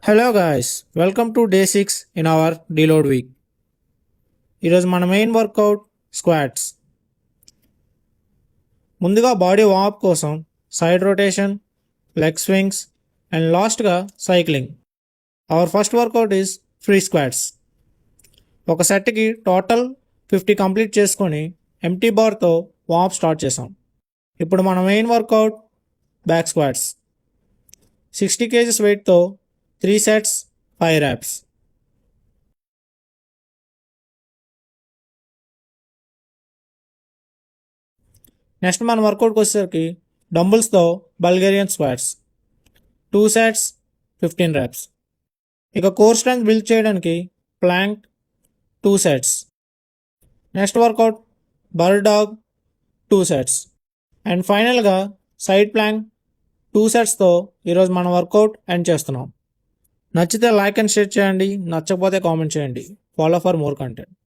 Hello guys, welcome to day 6 in our deload week. ఈరోజు మన main workout squats. ముందుగా body warmup కోసం side rotation, leg swings and లాస్ట్గా cycling. Our first workout is free squats. ఒక సెట్కి total 50 complete చేసుకొని empty బార్తో warmup start చేసాం. ఇప్పుడు మన main workout back squats. 60 kgs వెయిట్తో 3 sets 5 reps. నెక్స్ట్ మన వర్కౌట్కి వచ్చేసరికి డంబుల్స్తో బల్గేరియన్ స్క్వాట్స్ 2 sets 15 reps. ఇక కోర్ స్ట్రెంగ్త్ బిల్డ్ చేయడానికి ప్లాంక్ 2 sets. నెక్స్ట్ వర్కౌట్ బర్ డాగ్ 2 sets. అండ్ ఫైనల్గా సైడ్ ప్లాంక్ 2 setsతో ఈరోజు మన వర్కౌట్ ఎండ్ చేస్తున్నాం. నచ్చితే లైక్ అండ్ షేర్ చేయండి, నచ్చకపోతే కామెంట్ చేయండి. Follow for more content.